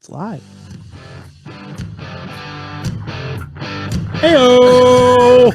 It's live. Heyo!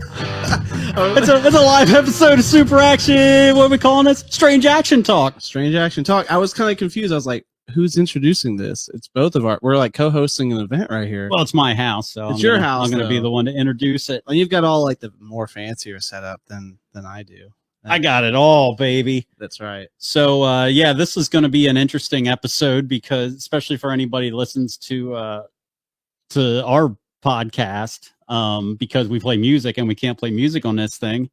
It's a live episode of Super Action. What are we calling this? Strange Action Talk. Strange Action Talk. I was kind of confused. I was like, who's introducing this? It's both of our. We're like co-hosting an event right here. Well, it's my house, so it's your house. I'm going to be the one to introduce it. And you've got all like the more fancier setup than I do. I got it all, baby. That's right. So, yeah, this is going to be an interesting episode because, especially for anybody who listens to our podcast, because we play music and we can't play music on this thing,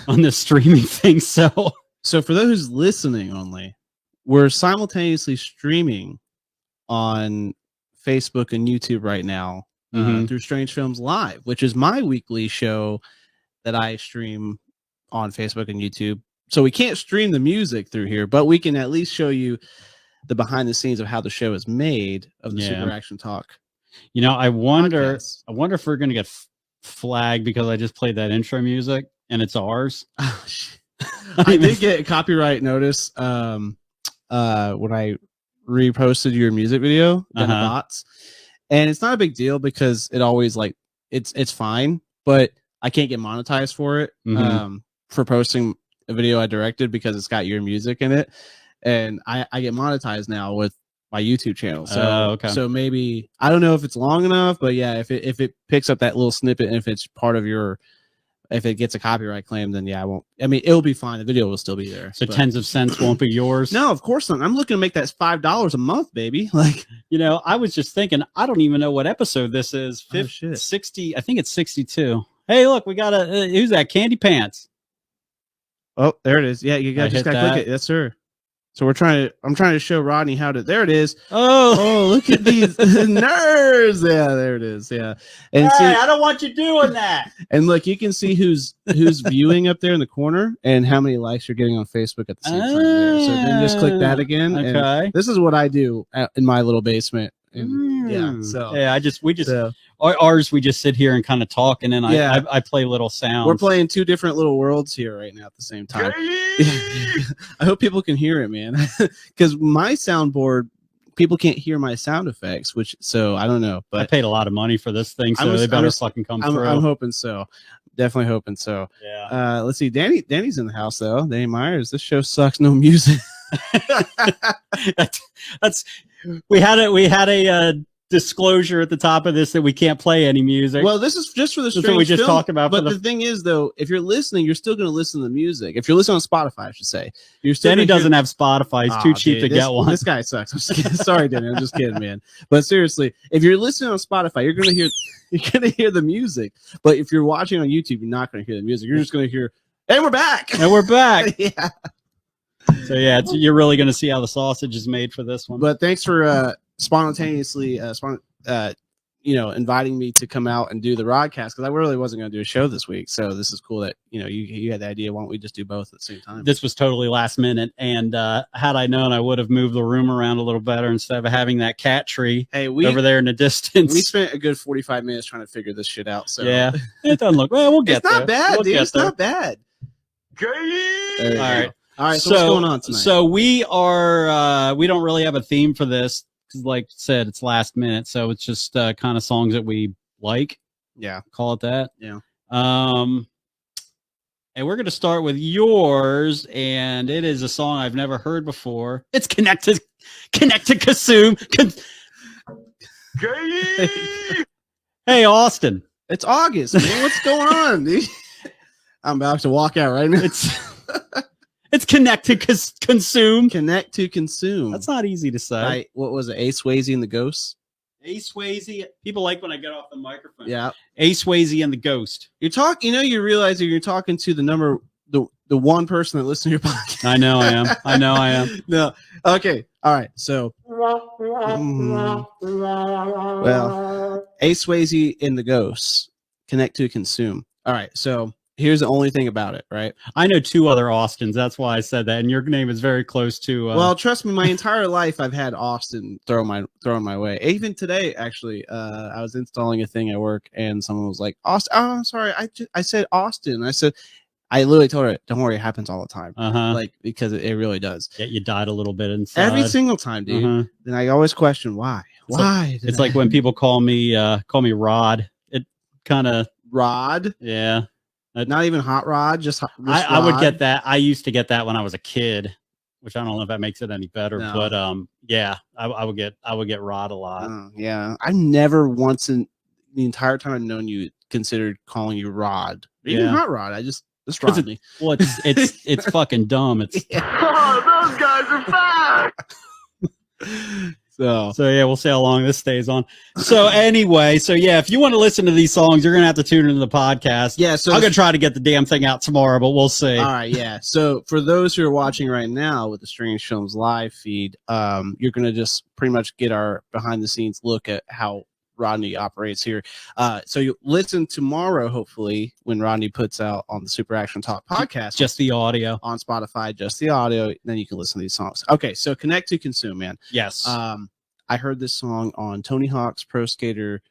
on this streaming thing. So for those listening only, we're simultaneously streaming on Facebook and YouTube right now through Strange Films Live, which is my weekly show that I stream on Facebook and YouTube. So we can't stream the music through here, but we can at least show you the behind the scenes of how the show is made of the Super Action Talk. You know, I wonder if we're going to get flagged because I just played that intro music and it's ours. I did get a copyright notice when I reposted your music video, bots, and it's not a big deal because it always like it's fine, but I can't get monetized for it for posting a video I directed because it's got your music in it, and I get monetized now with my YouTube channel. So so maybe I don't know if it's long enough, but yeah, if it picks up that little snippet and if it's part of your, if it gets a copyright claim, then yeah, I won't. I mean, it'll be fine. The video will still be there. So tens of cents won't be yours. No, of course not. I'm looking to make that $5 a month, baby. Like, you know, I was just thinking, I don't even know what episode this is. 60. I think it's 62. Hey, look, we got a who's that? Candy Pants. Oh, there it is. Yeah, you got just got to click it. Yes, sir. So I'm trying to show Rodney how to. There it is. Oh, look at these nerds. Yeah, there it is. Yeah, and hey, I don't want you doing that. And look, you can see who's viewing up there in the corner and how many likes you're getting on Facebook at the same time. There. So then just click that again. Okay. And this is what I do in my little basement. And, yeah. So yeah, we just sit here and kind of talk, and then I play little sounds. We're playing two different little worlds here right now at the same time. I hope people can hear it, man, because my soundboard, people can't hear my sound effects, so I don't know. But I paid a lot of money for this thing, so they better fucking come through. I'm hoping so. Definitely hoping so. Yeah. Let's see. Danny's in the house though. Danny Myers. This show sucks. No music. that's we had a disclosure at the top of this that we can't play any music. Well, this is just for the That's what we just talked about. But the thing is, though, if you're listening, you're still going to listen to the music. If you're listening on Spotify, I should say. Danny doesn't have Spotify. He's too cheap to get one. This guy sucks. I'm just kidding. Sorry, Danny. I'm just kidding, man. But seriously, if you're listening on Spotify, you're going to hear the music. But if you're watching on YouTube, you're not going to hear the music. You're just going to hear, and we're back. And we're back. Yeah. So yeah, you're really going to see how the sausage is made for this one. But thanks for spontaneously inviting me to come out and do the broadcast, because I really wasn't going to do a show this week. So this is cool that you had the idea. Why don't we just do both at the same time? This was totally last minute, and had I known, I would have moved the room around a little better instead of having that cat tree over there in the distance. We spent a good 45 minutes trying to figure this shit out. So yeah, it doesn't look well. We'll get there. It's not bad, dude. It's not bad. All right. So what's going on tonight? So we are. We don't really have a theme for this. Like I said, it's last minute, so it's just kind of songs that we like. Yeah, call it that. Yeah. And we're gonna start with yours, and it is a song I've never heard before. It's Connect to Consume. Hey, Austin. It's August, man. What's going on, dude? I'm about to walk out right now. It's Connect to Consume. Connect to Consume. That's not easy to say. What was it? Ace Swayze and the Ghosts? Ace Swayze. People like when I get off the microphone. Yeah. Ace Swayze and the Ghost. You realize you're talking to the one person that listens to your podcast. I know I am. No. Okay. All right. So, Ace Swayze and the Ghosts. Connect to Consume. All right. So, here's the only thing about it, right? I know two other Austins. That's why I said that. And your name is very close to. Well, trust me, my entire life I've had Austin thrown my way. Even today, actually, I was installing a thing at work, and someone was like, "Austin, oh, I'm sorry, I said Austin." I literally told her, "Don't worry, it happens all the time." Like, because it really does. Yeah, you died a little bit inside. Every single time, dude. Then I always question why. Why? It's like when people call me Rod. It kind of Rod. Yeah. Not even Hot Rod. Just I would get that. I used to get that when I was a kid, which I don't know if that makes it any better. No. But yeah, I would get Rod a lot. Yeah, I never once in the entire time I've known you considered calling you Rod. Even Hot Rod. I just Rod me. Well, it's fucking dumb. It's oh, those guys are back. So yeah, we'll see how long this stays on. So anyway, if you want to listen to these songs, you're gonna have to tune into the podcast. Yeah, so I'm gonna try to get the damn thing out tomorrow, but we'll see. All right, yeah. So for those who are watching right now with the Strange Films live feed, you're gonna just pretty much get our behind the scenes look at how Rodney operates here. So you listen tomorrow, hopefully, when Rodney puts out on the Super Action Talk podcast. Just the audio. On Spotify, just the audio. Then you can listen to these songs. Okay, so Connect to Consume, man. Yes. I heard this song on Tony Hawk's Pro Skater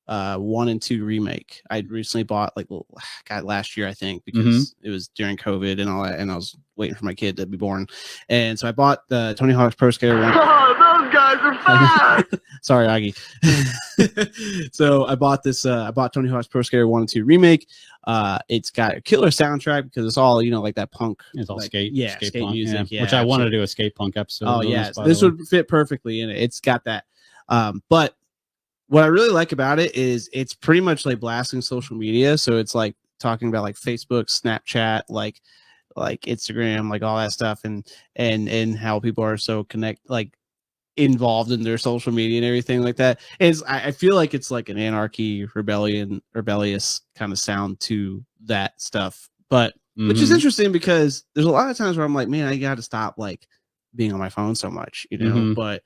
1 and 2 remake. I recently bought last year, I think, because it was during COVID and all that, and I was waiting for my kid to be born. And so I bought the Tony Hawk's Pro Skater 1. Oh, those guys are fast. Sorry, Augie. So I bought this. I bought Tony Hawk's Pro Skater 1 and 2 remake. It's got a killer soundtrack because it's all like that punk. It's all skate skate music. Yeah, which I wanted to do a skate punk episode. Oh yeah, this would fit perfectly in it. It's got that. But what I really like about it is it's pretty much like blasting social media. So it's like talking about like Facebook, Snapchat, like Instagram, like all that stuff, and how people are so involved in their social media and everything like that. I feel like it's like an anarchy, rebellious kind of sound to that stuff, but which is interesting because there's a lot of times where I'm like, man, I got to stop being on my phone so much, but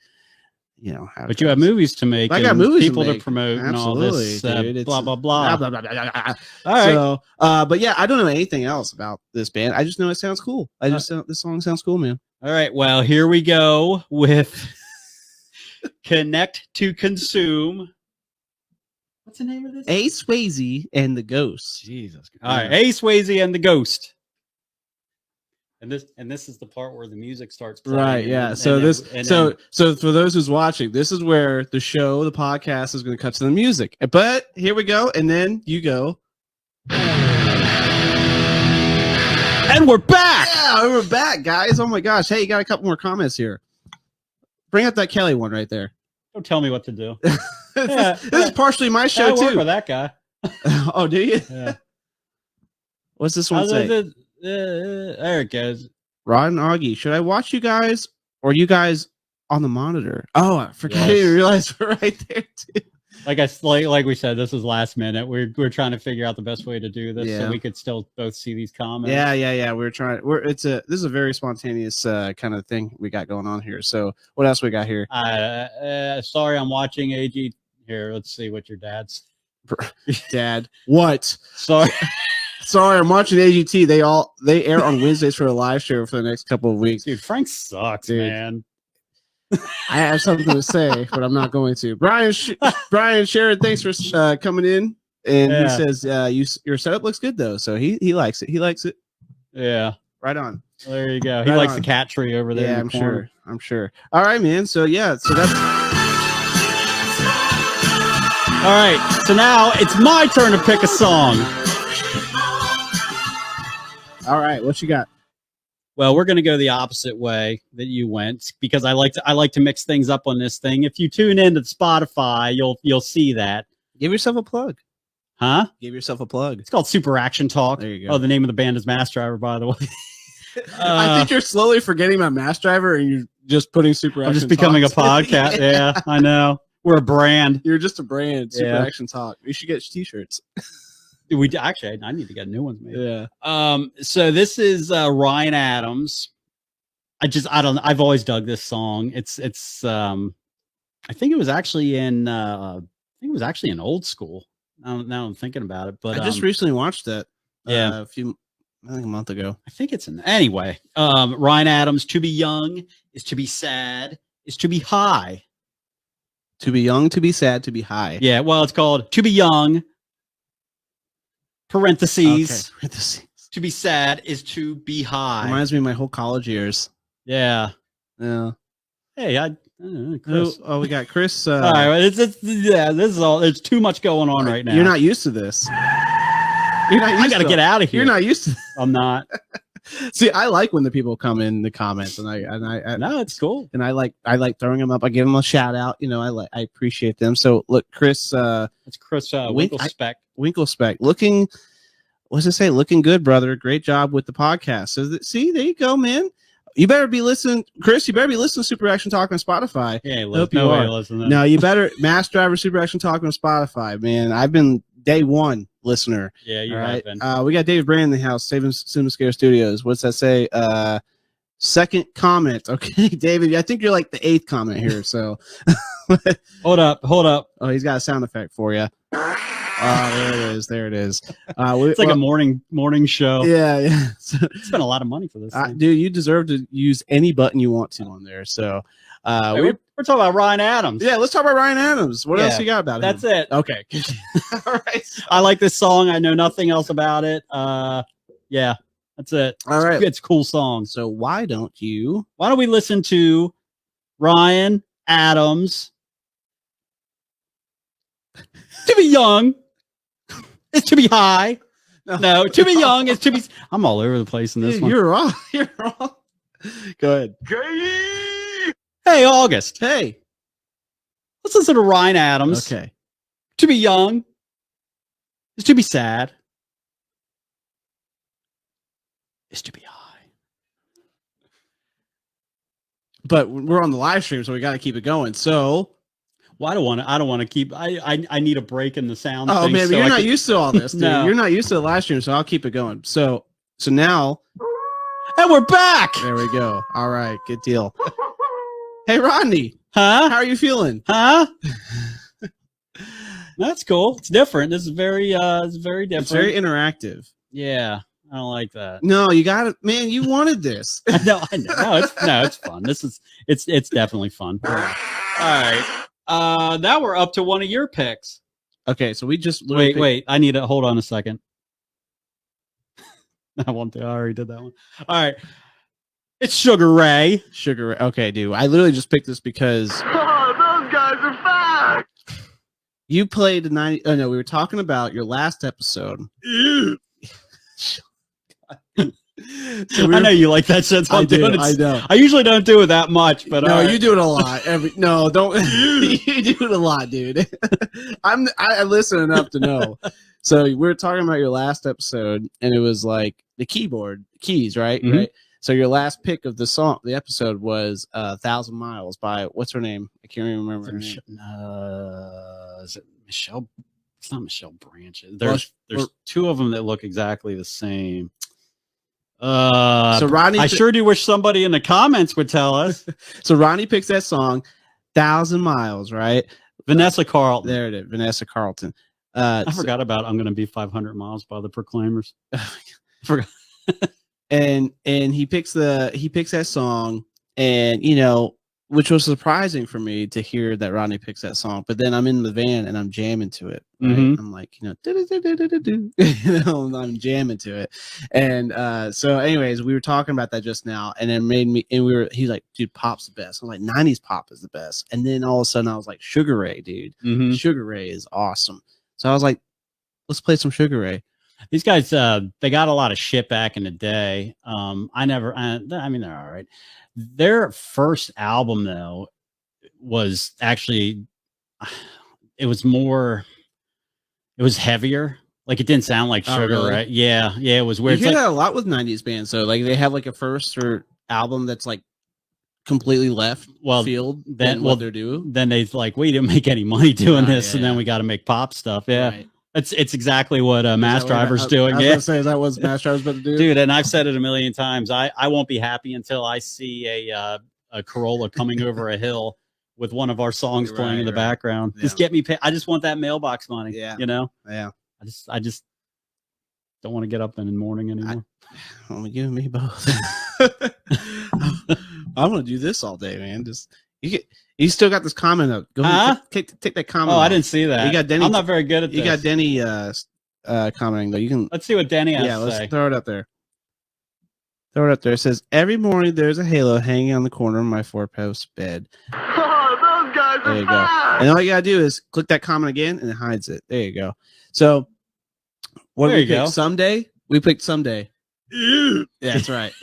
but you have movies to make. I got movies people to promote. Absolutely, and all this, dude. blah blah blah. Blah, blah, blah, blah, blah. All right. So, but yeah, I don't know anything else about this band. I just know it sounds cool. This song sounds cool, man. All right. Well, here we go with Connect to Consume. What's the name of this? A Swayze and the Ghost. Jesus. All right. A Swayze and the Ghost. And this is the part where the music starts playing. Right, yeah. So for those who's watching, this is where the podcast is going to cut to the music. But here we go, and then you go. And we're back. Yeah, we're back, guys. Oh my gosh. Hey, you got a couple more comments here. Bring up that Kelly one right there. Don't tell me what to do. This is partially my show too. I work for that guy. Oh, do you? Yeah. What's this one say? There it goes. Rod and Augie, should I watch you guys or you guys on the monitor? Oh, I forgot to realize we're right there too. Like we said, this is last minute. We're trying to figure out the best way to do this so we could still both see these comments. Yeah. This is a very spontaneous kind of thing we got going on here. So what else we got here? Sorry, I'm watching AG. Here, let's see what your dad's. Dad, what? Sorry. Sorry, I'm watching AGT. They air on Wednesdays for a live show for the next couple of weeks. Dude, Frank sucks, man. I have something to say, but I'm not going to. Brian Sherrod, thanks for coming in, and he says your setup looks good though, so he likes it. He likes it. Yeah, right on. Well, there you go. He likes the cat tree over there. Yeah, I'm sure. All right, man. So that's. All right. So now it's my turn to pick a song. All right, what you got? Well, we're going to go the opposite way that you went because I like to mix things up on this thing. If you tune into Spotify, you'll see that. Give yourself a plug. Huh? Give yourself a plug. It's called Super Action Talk. There you go. Oh, the name of the band is Mass Driver, by the way. I think you're slowly forgetting my Mass Driver and you're just putting Super Action I'm just becoming Talks. A podcast. Yeah, I know. We're a brand. You're just a brand. Super Action Talk. We should get t-shirts. I need to get new ones made. Yeah. So this is Ryan Adams. I've always dug this song. It's I think it was actually in Old School. Now I'm thinking about it, but I just recently watched that. Yeah. I think a month ago. I think it's anyway. Ryan Adams, to be young is to be sad, is to be high. To be young, to be sad, to be high. Yeah, well, it's called To Be Young. Parentheses. Okay. Parentheses. To be sad is to be high. Reminds me of my whole college years. Yeah. Yeah. Hey, Chris. Oh, we got Chris. All right, yeah, this is all. There's too much going on right now. You're not used to this. You're not used I gotta get out of here. You're not used to. I'm not. See, I like when the people come in the comments, and I No, it's cool. and I like throwing them up. I give them a shout out. You know, I appreciate them. So look, Chris. It's Chris Winklespec looking. What's it say? Looking good, brother. Great job with the podcast. So see, there you go, man. You better be listening, Chris. You better be listening to Super Action Talk on Spotify. Yeah, hope you are. No, you better Mass Driver Super Action Talk on Spotify, man. I've been day one listener. Yeah, you have been. We got David Brand in the house, Saving Cinema Scare Studios. What's that say? Second comment. Okay, David, I think you're like the 8th comment here. So hold up. Oh, he's got a sound effect for you. Oh, there it is. It's like a morning show. Yeah. Spent a lot of money for this thing. Dude, you deserve to use any button you want to on there. So we're talking about Ryan Adams. Yeah, let's talk about Ryan Adams. What else you got about him? That's it. Okay. All right. I like this song. I know nothing else about it. Yeah, that's it. All right. It's a cool song. So why don't we listen to Ryan Adams? To be young is to be high. No, to be young is to be. I'm all over the place in this one. You're wrong. You're wrong. Go ahead. Hey, August. Hey. Let's listen to Ryan Adams. Okay. To be young is to be sad. Is to be high. But we're on the live stream, so we got to keep it going. So. Well, I don't want to keep. I need a break in the sound. Oh man, but you're not used to all this, dude. No. You're not used to the live stream, so I'll keep it going. So now, and we're back. There we go. All right, good deal. Hey, Rodney. Huh? How are you feeling? Huh? That's cool. It's different. This is very different. It's very interactive. Yeah, I don't like that. No, you got it, man. You wanted this. I know. It's fun. It's definitely fun. All right. Now we're up to one of your picks. Okay, so we just wait. I need to hold on a second. I already did that one. All right. It's Sugar Ray. Sugar Ray. Okay, dude. I literally just picked this because those guys are fast. You played the 90. Oh no, we were talking about your last episode. So I know you like that shit. So I know. I usually don't do it that much, but no, you do it a lot. Don't you do it a lot, dude. I listen enough to know. So we were talking about your last episode, and it was like the keys, right? Mm-hmm. Right. So your last pick of the episode was 1,000 Miles by what's her name? I can't even remember. Is it Michelle? It's not Michelle Branch. There's two of them that look exactly the same. So Ronnie, I sure do wish somebody in the comments would tell us. So Ronnie picks that song, 1,000 Miles, right? Vanessa Carlton. There it is, Vanessa Carlton. I forgot about I'm Gonna Be 500 Miles by the Proclaimers. Forgot. and he picks that song, and which was surprising for me to hear that Rodney picks that song. But then I'm in the van and I'm jamming to it. Right? Mm-hmm. I'm like, I'm jamming to it. And so anyways, we were talking about that just now, and it made me, and he's like, dude, pop's the best. I'm like, 90s pop is the best. And then all of a sudden I was like, Sugar Ray, dude. Mm-hmm. Sugar Ray is awesome. So I was like, let's play some Sugar Ray. These guys, they got a lot of shit back in the day. I mean, they're all right. Their first album, though, was actually, it was heavier. Like, it didn't sound like Sugar, really? Ray. Yeah, it was weird. You hear that a lot with 90s bands, so like they have like a first or album that's like completely left field than what they're doing. Then they like, we didn't make any money doing this, and then we got to make pop stuff. Yeah. Right. It's exactly what Mass Driver's doing. I was gonna say, is that what Mass Driver's about to do? Dude, and I've said it a million times. I won't be happy until I see a Corolla coming over a hill with one of our songs playing in the background. Yeah. Just get me paid. I just want that mailbox money. Yeah. Yeah. I just don't want to get up in the morning anymore. Well, you and me both. I'm gonna do this all day, man. You still got this comment up. Go ahead, take that comment. Oh, off. I didn't see that. You got Denny. I'm not very good at this. You got Denny commenting though. You can. Let's see what Denny has to say. Let's throw it up there. Throw it up there. It says, every morning there's a halo hanging on the corner of my 4-post bed. Oh, those guys There are you go. fast. And all you gotta do is click that comment again and it hides it. There you go. So what There did we you pick? go. Someday? We picked Someday. Yeah, that's right.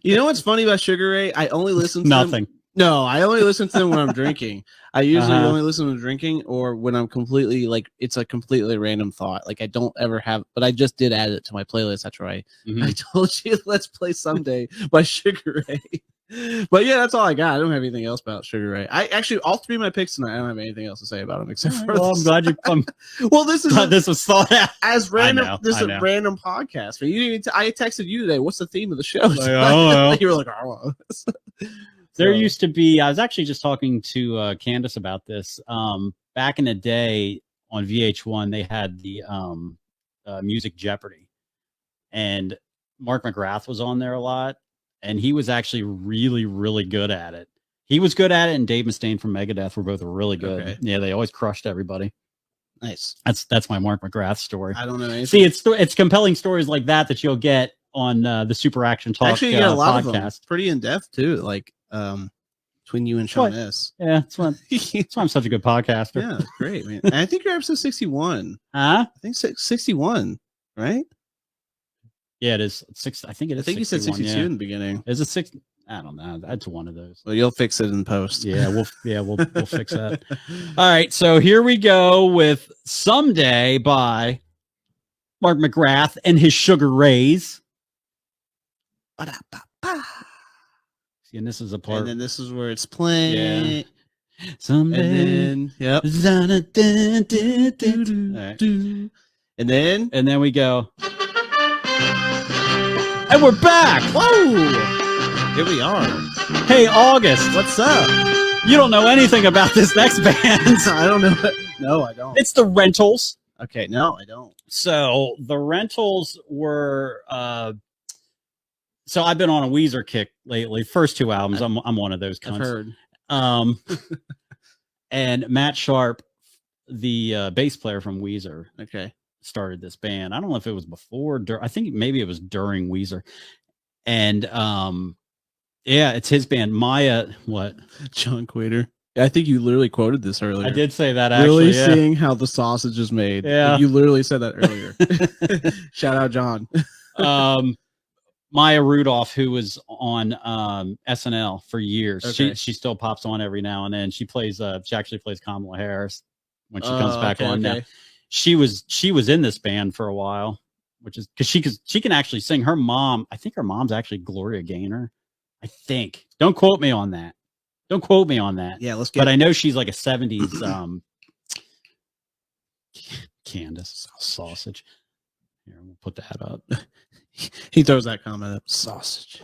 You know what's funny about Sugar Ray? I only listen to Nothing. them. No, I only listen to them when I'm drinking. I usually Uh-huh. only listen to drinking or when I'm completely like it's a completely random thought. Like I don't ever have, but I just did add it to my playlist. That's right. Mhm. I told you let's play Someday by Sugar Ray. But yeah, that's all I got. I don't have anything else about Sugar Ray. I actually all three of my picks tonight. I don't have anything else to say about them except for. Well, I'm glad you. I'm well, this is glad this was thought out. as random. know, This is I a know. random podcast. But you didn't even. I texted you today. What's the theme of the show? I don't know. You were like, oh. There So- used to be. I was actually just talking to Candace about this. Back in the day on VH1, they had the Music Jeopardy, and Mark McGrath was on there a lot, and he was actually really, really good at it. He was good at it, and Dave Mustaine from Megadeth were both really good. Okay. Yeah, they always crushed everybody. Nice. That's my Mark McGrath story. I don't know anything. See, it's compelling stories like that you'll get on the Super Action Talk Actually, you get a lot of them. podcast. Pretty in depth too. Like between you and Sean What? S. Yeah, that's why I'm such a good podcaster. Yeah, it's great, man. And I think you're episode 61. Huh? I think 61, right? Yeah, it is. I think it I is. think you said 62 yeah. in the beginning. Is it 6? I don't know. That's one of those. Well, you'll fix it in post. Yeah, we'll fix that. All right, so here we go with Someday by Mark McGrath and his Sugar Rays. See, and this is a part. And then this is where it's playing. Yeah. Someday. And then, yep. Alright. And then, And then we go. And we're back. whoa! Here we are. Hey, August. What's up? You don't know anything about this next band. I don't know. No, I don't. It's the Rentals. Okay, no, I don't. So the Rentals were so I've been on a Weezer kick lately. First two albums, I'm one of those I've cunts. heard. And Matt Sharp, the bass player from Weezer, Okay. started this band. I don't know if it was before, I think maybe it was during Weezer. And yeah, it's his band. Maya, what? John Quater. I think you literally quoted this earlier. I did say that actually. Really Yeah. seeing how the sausage is made. Yeah. Like, you literally said that earlier. Shout out, John. Maya Rudolph, who was on SNL for years. Okay. She still pops on every now and then. She actually plays Kamala Harris when she comes back on now. She was in this band for a while, which is because she can actually sing. Her mom, I think her mom's actually Gloria Gaynor. I think. Don't quote me on that. Don't quote me on that. Yeah, let's get But I know she's like a 70s Candace sausage. Here, we'll put that up. He throws that comment up. Sausage.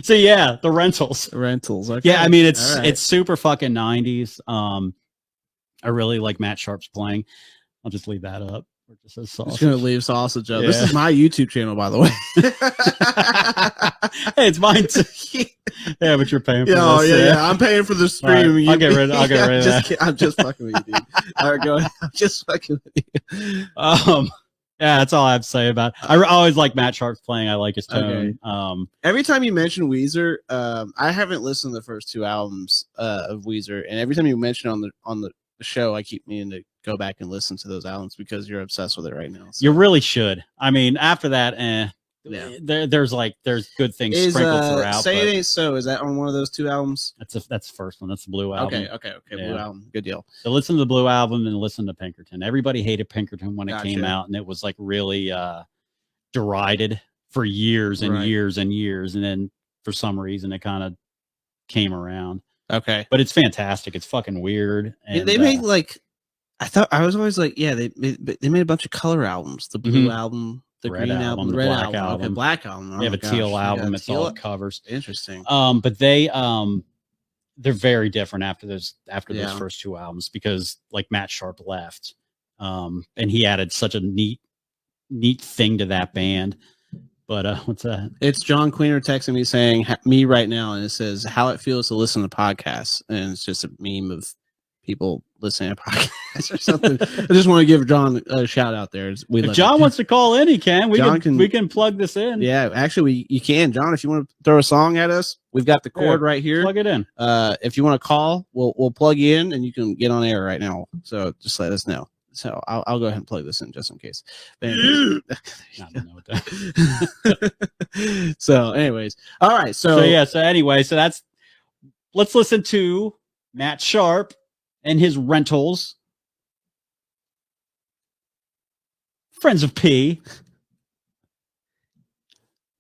So yeah, the Rentals. Rentals. Okay. Yeah, I mean All right. it's super fucking 90s. I really like Matt Sharp's playing. I'll just leave that up. Or just says I'm sausage. just gonna leave sausage up. This Yeah. is my YouTube channel, by the way. Hey, it's mine too. Yeah, but you're paying for Yeah, this. yeah. I'm paying for the stream. All right, You- I'll get rid of that. I'm just fucking with you, dude. All right, go ahead. I'm just fucking with you. Yeah, that's all I have to say about it. I always like Matt Sharp's playing. I like his tone. Okay. Every time you mention Weezer, I haven't listened to the first two albums of Weezer, and every time you mention on the show, I keep meaning to go back and listen to those albums because you're obsessed with it right now. So. You really should. I mean, after that, Yeah. there's good things Is sprinkled throughout. Say It but Ain't So? Is that on one of those two albums? that's the first one. That's the Blue album. Okay. Blue Yeah. album, good deal. So listen to the Blue album and listen to Pinkerton. Everybody hated Pinkerton when it came Gotcha. out, and it was like really derided for years and Right. years and years, and then for some reason it kind of came around. Okay, But it's fantastic. It's fucking weird. And they made like I was always like, yeah, they made a bunch of color albums. The blue album, the Red green album, the the red black album, album. Okay, black album. they have Oh a my teal gosh. album. Yeah, It's teal- all covers. Interesting. But they're very different after those Yeah. first two albums because like Matt Sharp left, and he added such a neat thing to that band. But what's that? It's John Queener texting me saying me right now, and it says how it feels to listen to podcasts, and it's just a meme of people listening to podcasts or something. I just want to give John a shout out there. We If love John you. wants to call in, he can. John can- We can plug this in. Yeah, actually, you can, John. If you want to throw a song at us, we've got the cord right here. Plug it in. If you want to call, we'll plug you in, and you can get on air right now. So just let us know. So I'll go ahead and plug this in just in case. So, anyways, all right. So anyway, let's listen to Matt Sharp and his rentals. Friends of P.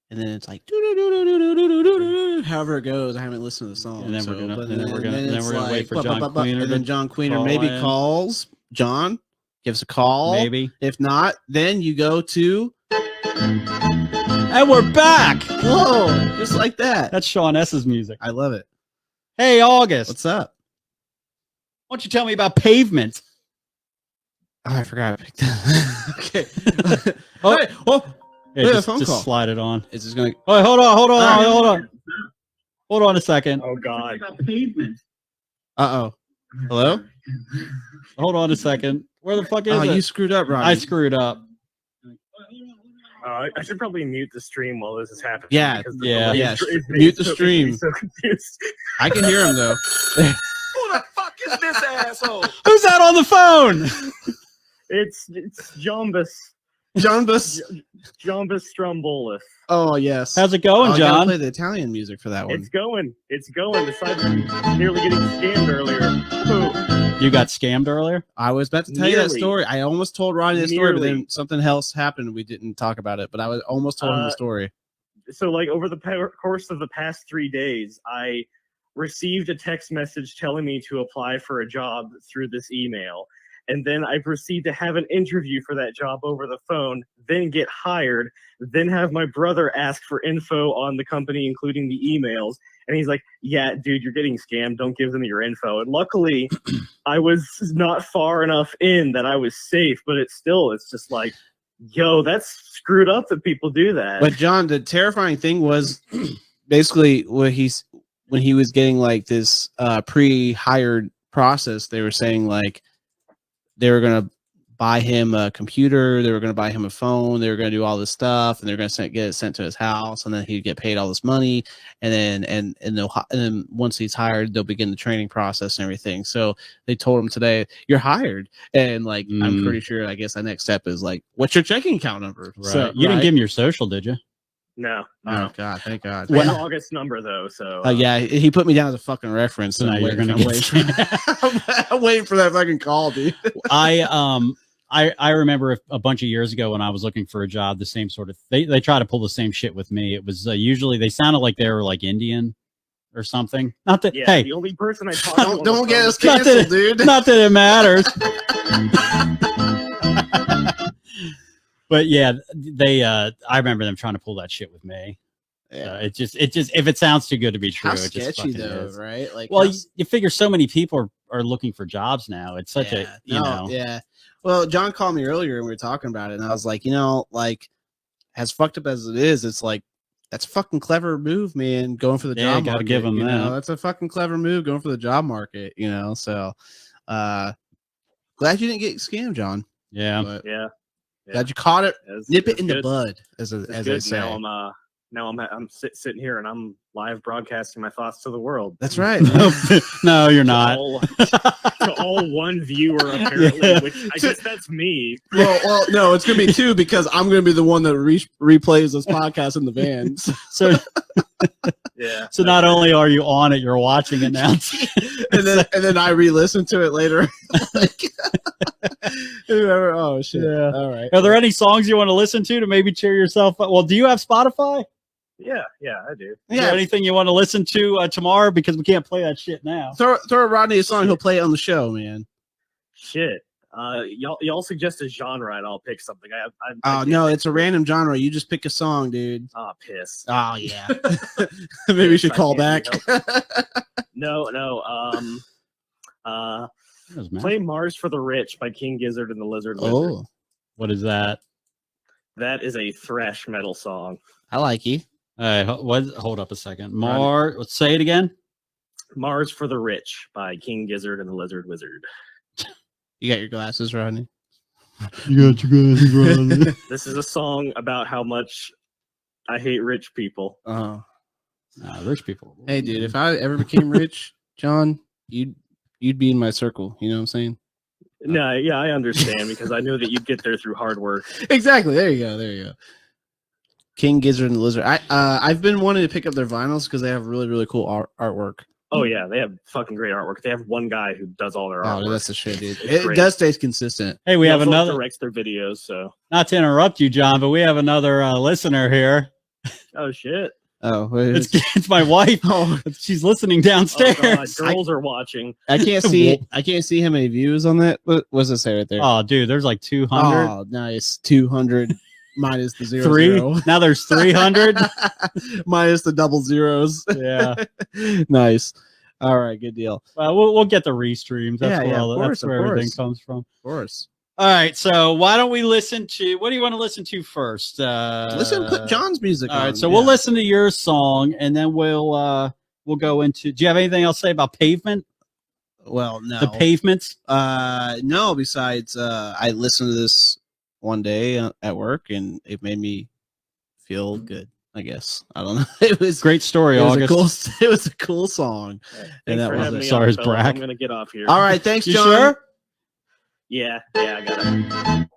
And then it's like however it goes. I haven't listened to the song. And then we're gonna like, wait for John Queener. And then John Queener call maybe in. calls. John gives a call. Maybe. If not, then you go to. And we're back. Whoa, just like that. That's Sean S.'s music. I love it. Hey, August. What's up? Why don't you tell me about Pavement? Oh, I forgot I picked that. Okay. Yeah, a just phone call. slide it on. Is this going to. Oh, hold on. Hold on a second. Oh God. Uh-oh. Hello? Hold on a second. Where the fuck is it? You screwed up, Ronnie. I screwed up. I should probably mute the stream while this is happening. Yeah, because yeah. Mute the stream. So confused. I can hear him, though. Who the fuck is this asshole? Who's that on the phone? It's Jombus. Jombus. Jombus Strombolus. Oh, yes. How's it going, you gotta John? play the Italian music for that one. It's going. Aside from nearly getting scammed earlier. Who? You got scammed earlier? I was about to tell you that Nearly. story. I almost told Ronnie the story, but then Nearly. something else happened. We didn't talk about it, but I was almost told him the story. So, like, over the course of the past 3 days, I received a text message telling me to apply for a job through this email. And then I proceed to have an interview for that job over the phone, then get hired, then have my brother ask for info on the company, including the emails. And he's like, yeah, dude, you're getting scammed. Don't give them your info. And luckily, I was not far enough in that I was safe, but it's just like, yo, that's screwed up that people do that. But John, the terrifying thing was basically when he was getting like this pre-hired process, they were saying like they were going to buy him a computer, they were going to buy him a phone, they were going to do all this stuff, and they're going to get it sent to his house, and then he'd get paid all this money, and then once he's hired, they'll begin the training process and everything. So they told him today, "You're hired," and like I'm pretty sure, I guess the next step is like, "What's your checking account number?" Right. So You didn't give him your social, did you? No. Oh God, thank God. I have August number though, so Yeah, he put me down as a fucking reference. So now you're gonna I'm waiting for that fucking call, dude. I remember a bunch of years ago when I was looking for a job, the same sort of they try to pull the same shit with me. It was usually they sounded like they were like Indian or something. Not that yeah, hey, the only person I talked to Don't get us Not that canceled, it- dude. not that it matters. But yeah, I remember them trying to pull that shit with me. Yeah. It just if it sounds too good to be true, How it just sketchy fucking though, is. right? Like, Well, you figure so many people are looking for jobs now. It's such a you know. Yeah. Well, John called me earlier and we were talking about it, and I was like, like, as fucked up as it is, it's like that's a fucking clever move, man. Going for the Yeah, job gotta market. give 'em you know? that. That's a fucking clever move going for the job market. So, glad you didn't get scammed, John. Yeah. But Yeah. glad you caught it. Nip it It's in the good. bud, as It's I good. say. Now I'm sitting here and I'm live broadcasting my thoughts to the world. That's right. No, you're not. To all one viewer apparently, Yeah. which I guess that's me. well, no, it's gonna be two because I'm gonna be the one that replays this podcast in the van. So Yeah. so not only are you on it, you're watching it now. and then I re-listen to it later. Oh shit! Yeah. All right. Are there any songs you want to listen to maybe cheer yourself up? Well, do you have Spotify? Yeah, I do. Is there anything you want to listen to tomorrow? Because we can't play that shit now. Throw Rodney a song. He'll play it on the show, man. Shit. Y'all suggest a genre and I'll pick something. Oh no, it's a random genre. You just pick a song, dude. Oh, piss. Oh yeah. Maybe we should I call can't back. No. Play Mars for the Rich by King Gizzard and the Lizard Wizard. Oh, What is that? That is a thrash metal song. I like you. Hold up a second. Let's say it again. Mars for the Rich by King Gizzard and the Lizard Wizard. You got your glasses, Rodney? You got your glasses, Rodney. This is a song about how much I hate rich people. Oh. Rich people. Hey, dude, if I ever became rich, John, you'd be in my circle. You know what I'm saying? No, yeah, I understand because I know that you'd get there through hard work. Exactly. There you go. There you go. King Gizzard and the Lizard. I've been wanting to pick up their vinyls because they have really, really cool artwork. Oh yeah, they have fucking great artwork. They have one guy who does all their artwork. Oh, that's the shit, dude. It's It great. does stay consistent. Hey, we He have also another. directs their videos. So, Not to interrupt you, John, but we have another listener here. oh shit, Oh, wait, It's my wife. oh, She's listening oh downstairs. god, girls are watching. I can't see how many views on that. What does it say right there? Oh, dude, there's like 200. Oh, nice. 200 minus the zero. Three. zero. Now there's 300. Minus the double zeros. Yeah. Nice. All right, good deal. We'll get the restreams. That's Yeah, where, of course, that's where of everything course. comes from. Of course. All right, so why don't we listen to what do you want to listen to first? Put John's music on. All right, so we'll listen to your song and then we'll go into. Do you have anything else to say about Pavement? Well, no. The Pavements? No, besides I listened to this one day at work and it made me feel good, I guess. I don't know. It was Great story, it was August. it was a cool song. Thanks that for was having it. me Sorry, on, it's fellas. Brack. I'm gonna get off here. All right, thanks, You John. sure? Yeah, I got it.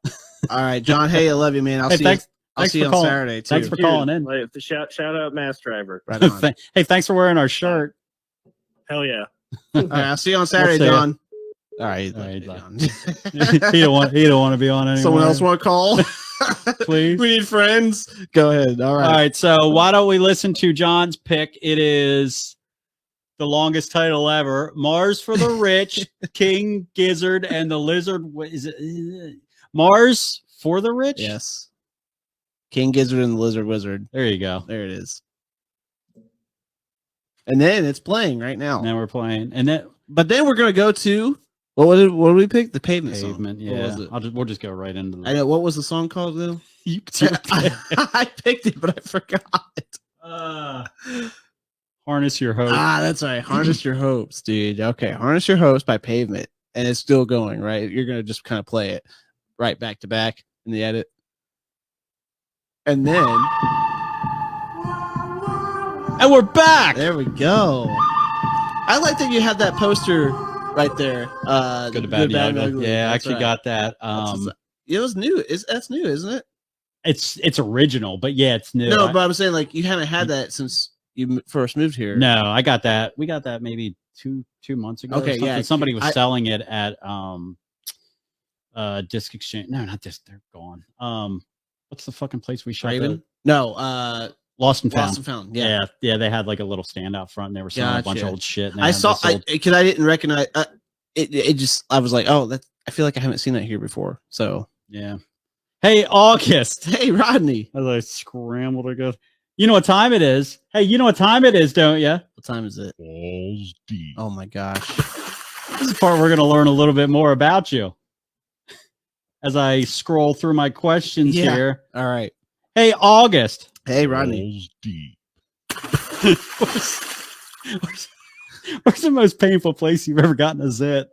All right, John. Hey, I love you, man. I'll Hey, see thanks- you. I'll thanks see you for on calling. Saturday too. Thanks for calling in. Like, shout out Mass Driver. Right on. Hey, thanks for wearing our shirt. Hell yeah. All right, I'll see you on Saturday, see ya. John. All right, All right, John. he don't want to be on anymore. Someone else want to call? Please. We need friends. Go ahead. All right. All right, so why don't we listen to John's pick? It is the longest title ever: Mars for the Rich, King Gizzard and the Lizard. What is it? Mars for the Rich? Yes. King Gizzard and the Lizard Wizard. There you go. There it is. And then it's playing right now. Now we're playing, and then But then we're gonna go to what did we pick? The Pavement song. Pavement. What was Yeah, it? we'll just go right into I the. know what was the song called though? I, I picked it, but I forgot. harness your hope. That's right. Harness Your Hopes, dude. Okay, Harness Your Hopes by Pavement, and it's still going, right? You're gonna just kind of play it right back to back in the edit, and then And we're back. there we go. I like that you have that poster right there. Good, bad, and ugly. Yeah, I That's actually right. got that. It was new. That's new, isn't it? It's original, but yeah, it's new. No, but I'm saying like you haven't had that since you first moved here. No, I got that. We got that maybe two months ago. Okay, or something. yeah, Somebody was I- selling it at Disc Exchange. No, not Disc. They're gone. What's the fucking place we shot? Raven? No, Lost and Found. Lost and Found. Yeah. Yeah. They had like a little stand out front, and they were selling a bunch of Gotcha. old shit. And they I had saw this old- because I didn't recognize it. It just I was like, oh, that I feel like I haven't seen that here before. So yeah. Hey, August. hey, Rodney, As I scramble to go. You know what time it is? Hey, you know what time it is, don't you? what time is it? Balls deep. Oh my gosh. This is the part we're going to learn a little bit more about you. As I scroll through my questions Yeah. here. All right. Hey, August. Hey, Rodney. Balls deep. Where's the most painful place you've ever gotten a zit?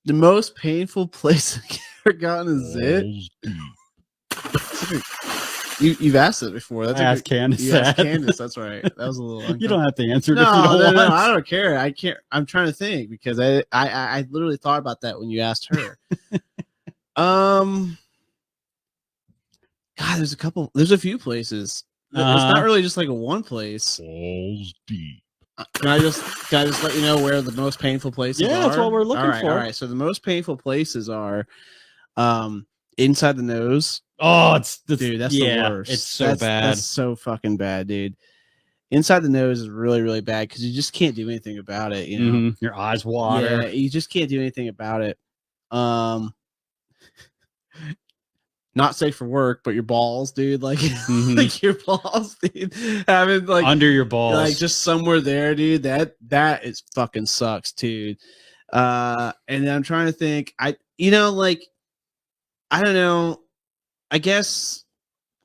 The most painful place I've ever gotten is it. Balls deep. You've asked it before. That's I asked Candace you asked that. Candace. That's right. That was a little. You don't have to answer it No, if you don't no, want. no, I don't care. I can't. I'm trying to think because I literally thought about that when you asked her. God, there's a few places. It's not really just like a one place. Balls deep. Can I just let you know where the most painful places are? Yeah, that's what we're looking all right, for. All right. So the most painful places are inside the nose. Oh, it's Dude, that's the worst. It's so That's- bad. That's so fucking bad, dude. Inside the nose is really, really bad because you just can't do anything about it. You know, Mhm. Your eyes water. yeah, you just can't do anything about it. Not safe for work, but your balls, dude. Like, Mhm. like your balls, dude. Having like Under your balls. like just somewhere there, dude. That is fucking sucks, dude. And then I'm trying to think. Like, I don't know. I guess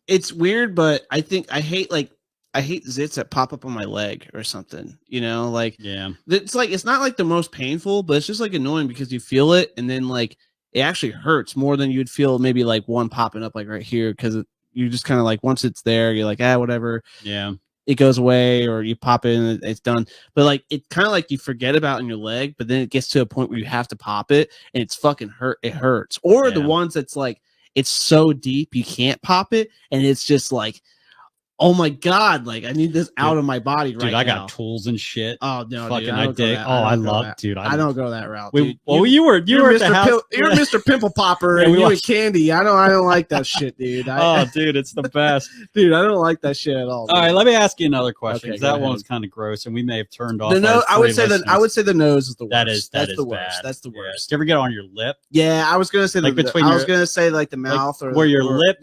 it's weird, but I think I hate like hate zits that pop up on my leg or something, you know, like Yeah. it's like it's not like the most painful, but it's just like annoying because you feel it and then like it actually hurts more than you'd feel maybe like one popping up like right here because you just kind of like once it's there, you're like, whatever. Yeah. It goes away or you pop in and it's done. But like it kind of like you forget about in your leg, but then it gets to a point where you have to pop it and it's fucking hurt. It hurts. Or the ones that's like it's so deep you can't pop it and it's just like, oh my god, like I need this out of my body right now. Dude, I got tools and shit. Oh no, fucking dude, I dig. I love, dude. I don't go that route. Dude. Well, you were at the house. You're Mr. Pimple Popper and you and Candy. I don't like that shit, dude. Oh, dude, it's the best. Dude, I don't like that shit at all. All right, let me ask you another question. Okay, That one was kind of gross, and we may have turned off. The nose, I would say the nose is the worst. That's the bad. worst. That's the worst. Do you ever get on your lip? Yeah, I was gonna say like between. I was gonna say like the mouth or where your lip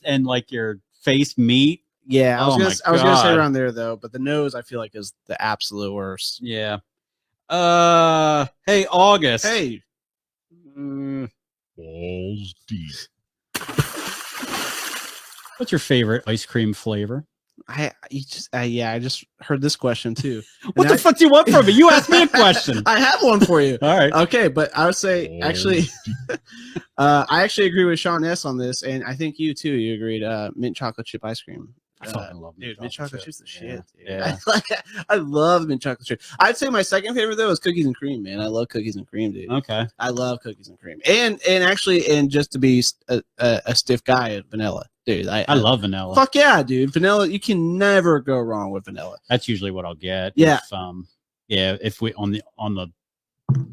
and like your face meet. Yeah, I was gonna say around there though, but the nose I feel like is the absolute worst. Yeah. Hey August. Hey. Balls deep. What's your favorite ice cream flavor? I just heard this question too. What the fuck do you want from me? You asked me a question. I have one for you. All right. Okay, but I would say actually, I actually agree with Sean S on this, and I think you too. You agreed. Mint chocolate chip ice cream. I fucking love mint chocolate chip's the shit. Dude. Yeah. I love mint chocolate chip. I'd say my second favorite though is cookies and cream. Man, I love cookies and cream, dude. Okay. I love cookies and cream, and just to be a stiff guy, vanilla, dude. I love vanilla. Fuck yeah, dude. Vanilla, you can never go wrong with vanilla. That's usually what I'll get. Yeah. If we on the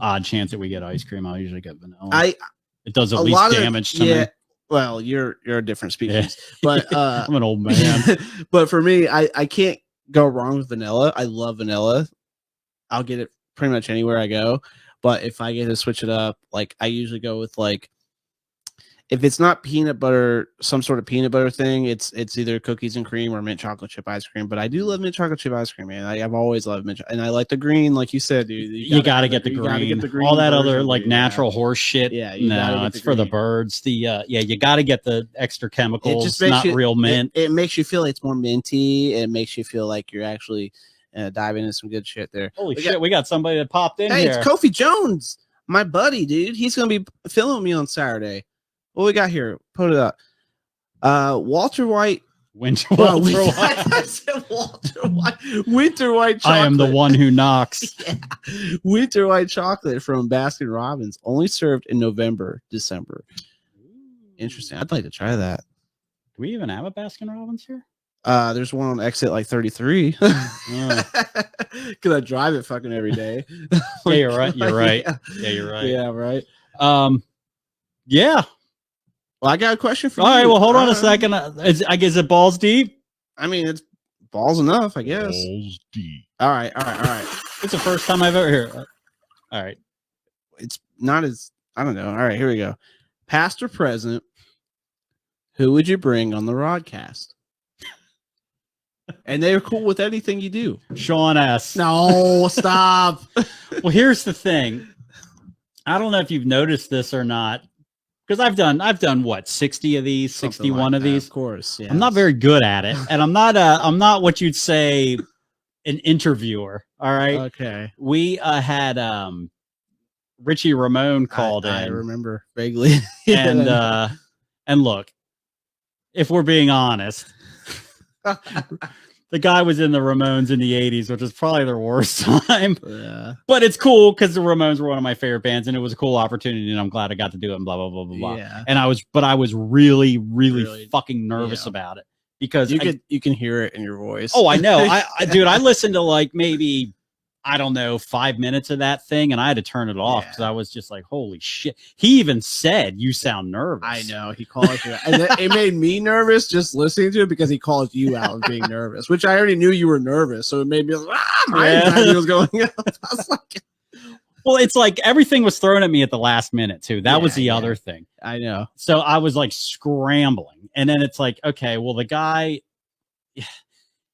odd chance that we get ice cream, I'll usually get vanilla. It does at least damage to me. Well, you're a different species, but I'm an old man. But for me, I can't go wrong with vanilla. I love vanilla. I'll get it pretty much anywhere I go. But if I get to switch it up, like I usually go with like if it's not peanut butter, some sort of peanut butter thing, it's either cookies and cream or mint chocolate chip ice cream. But I do love mint chocolate chip ice cream, man. I've always loved mint, and I like the green, like you said, dude. You gotta get the green. All that other like natural horse shit. Yeah, no, it's for the birds. You gotta get the extra chemicals. It just makes real mint. It makes you feel like it's more minty. It makes you feel like you're actually diving into some good shit there. Holy shit, we got somebody that popped in here. Hey, it's Kofi Jones, my buddy, dude. He's gonna be filming me on Saturday. What we got here? Put it up. Walter White. Winter White. I said Walter White. Winter White chocolate. I am the one who knocks. Yeah. Winter White chocolate from Baskin Robbins. Only served in November, December. Interesting. I'd like to try that. Do we even have a Baskin Robbins here? There's one on exit like 33. Because I drive it fucking every day. Yeah, you're right. You're right. Yeah, you're right. Yeah, right. Yeah. Well, I got a question for you. All right, well, hold on a second. I guess it balls deep. I mean, it's balls enough, I guess. Balls deep. All right. It's the first time I've ever heard. All right. It's not as, I don't know. All right, here we go. Past or present, who would you bring on the Rodcast? And they're cool with anything you do. Sean S. No, stop. Well, here's the thing. I don't know if you've noticed this or not. Because I've done what, 60 of these, 61 of these. Of course. Yes. I'm not very good at it. And I'm not what you'd say an interviewer. All right. Okay. We had Richie Ramone called in. I remember vaguely. And look, if we're being honest, the guy was in the Ramones in the 80s, which is probably their worst time. Yeah. But it's cool because the Ramones were one of my favorite bands, and it was a cool opportunity, and I'm glad I got to do it, and blah, blah, blah, blah, blah. Yeah. And I was really, really fucking nervous about it because you can hear it in your voice. Oh, I know. Dude, I listened to like maybe, I don't know, 5 minutes of that thing, and I had to turn it off because I was just like, holy shit. He even said, you sound nervous. I know. He called you. And it made me nervous just listening to it because he called you out of being nervous, which I already knew you were nervous. So it made me like, my anxiety was going up. I was like, well, it's like everything was thrown at me at the last minute, too. That was the other thing. I know. So I was like scrambling. And then it's like, okay, well, the guy...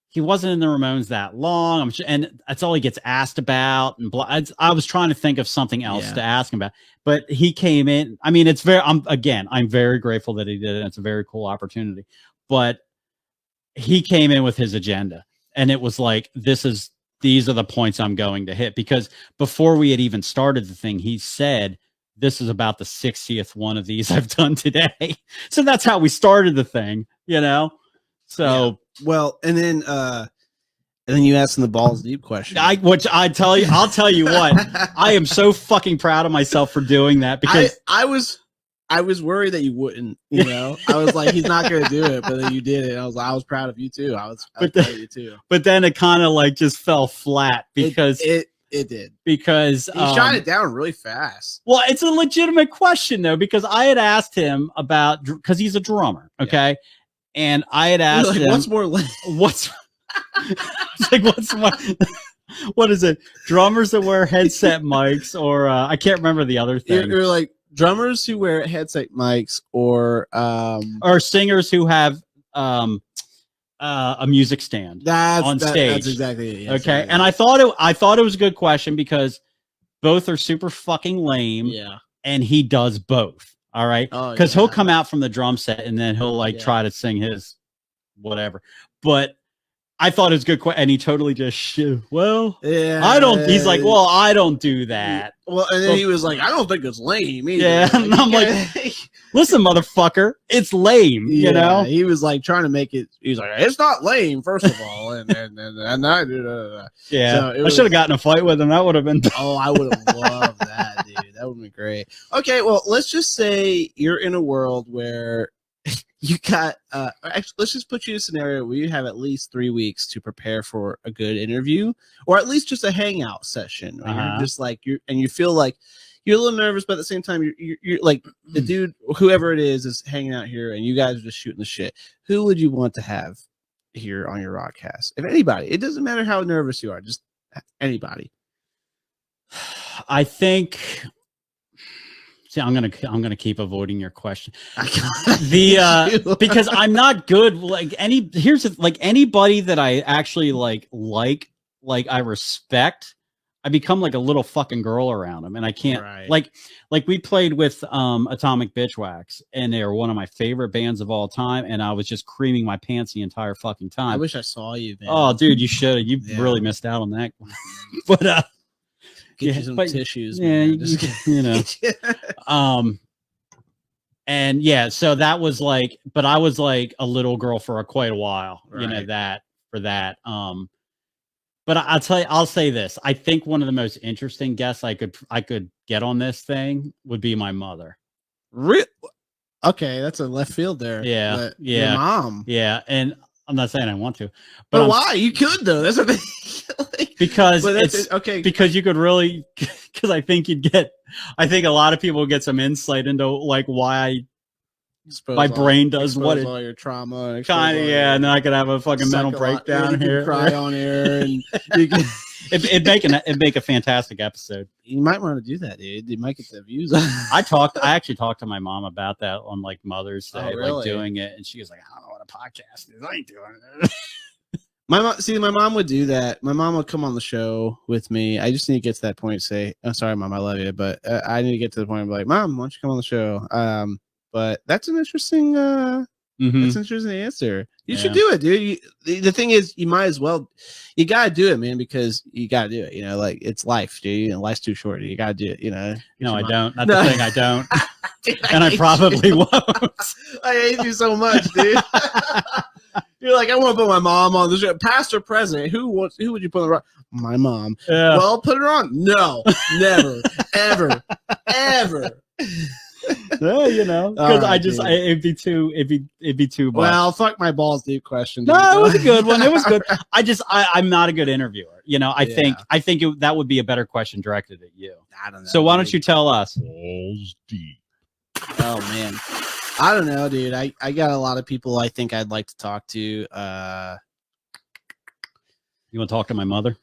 He wasn't in the Ramones that long. I'm sure, and that's all he gets asked about. And I was trying to think of something else to ask him about, but he came in. I mean, I'm very grateful that he did it. It's a very cool opportunity, but he came in with his agenda. And it was like, these are the points I'm going to hit, because before we had even started the thing, he said, this is about the 60th one of these I've done today. So that's how we started the thing, you know? So, well, and then you asked him the balls deep question. I'll tell you what, I am so fucking proud of myself for doing that, because I was worried that you wouldn't, you know. I was like, he's not going to do it, but then you did it. I was proud of you too. I was proud of you too. But then it kind of like just fell flat, because it did, because he shot it down really fast. Well, it's a legitimate question though, because I had asked him about, because he's a drummer, okay, and I had asked him, what's more, what's like, what's more, what is it? Drummers that wear headset mics, or I can't remember the other thing. You're like drummers who wear headset mics, or singers who have a music stand on stage. That's exactly it. Yes, okay, and I thought it was a good question, because both are super fucking lame. Yeah, and he does both. All right, because he'll come out from the drum set and then he'll like try to sing his whatever. But I thought it was a good question, and he totally just I don't. He's like, well, I don't do that. Well, and then he was like, I don't think it's lame either. Yeah, and I'm like, listen, motherfucker, it's lame. You know, he was like trying to make it. He's like, it's not lame, first of all, and I yeah. So I should have gotten a fight with him. That would have been. Oh, I would have loved that, dude. That would have been great. Okay, well, let's just say you're in a world where you got actually, let's just put you in a scenario where you have at least 3 weeks to prepare for a good interview, or at least just a hangout session. You're just like you feel like you're a little nervous, but at the same time you're like the dude, whoever it is hanging out here, and you guys are just shooting the shit. Who would you want to have here on your Rockcast? If anybody, it doesn't matter how nervous you are, just anybody. I think. I'm gonna keep avoiding your question. Because I'm not good. Like anybody that I actually like I respect, I become like a little fucking girl around them, and I can't like we played with Atomic Bitchwax, and they're one of my favorite bands of all time, and I was just creaming my pants the entire fucking time. I wish I saw you, man. Oh, dude, you should have. You really missed out on that. But Get you some tissues. Yeah, you know. And yeah, so that was like, but I was like a little girl for quite a while, you know, that. But I'll say this. I think one of the most interesting guests I could get on this thing would be my mother. Okay, that's a left field there. Yeah. Your mom. Yeah, and I'm not saying I want to, but why? You could though. That's what because it's okay. Because you could really, because I think a lot of people get some insight into like why my brain does what all your trauma. Kind of, yeah, and then I could have a fucking mental breakdown here, cry on air, and you can. It'd make a fantastic episode. You might want to do that, dude. You might get the views. I actually talked to my mom about that on like Mother's Day, like doing it, and she was like, "I don't know what a podcast is. I ain't doing it." My mom would do that. My mom would come on the show with me. I just need to get to that point and say, "I'm sorry, Mom, I love you," but I need to get to the point and be like, "Mom, why don't you come on the show?" But that's an interesting. That's an interesting answer. You should do it, dude. The thing is, you might as well. You gotta do it, man, because you gotta do it. You know, like it's life, dude. And life's too short. You gotta do it. You know. No, I don't. That's the thing. I don't. Dude, and I probably won't. I hate you so much, dude. You're like, I want to put my mom on the show, past or present. Who would you put on the rock? My mom. Yeah. Well, put her on. No, never, ever, ever. Yeah, you know, because it'd be too much. Well, fuck my balls deep question. Dude. No, it was a good one. It was good. I'm not a good interviewer. You know, I think that would be a better question directed at you. I don't know. So why don't you tell us? Balls deep. Oh man, I don't know, dude. I got a lot of people I think I'd like to talk to. You want to talk to my mother?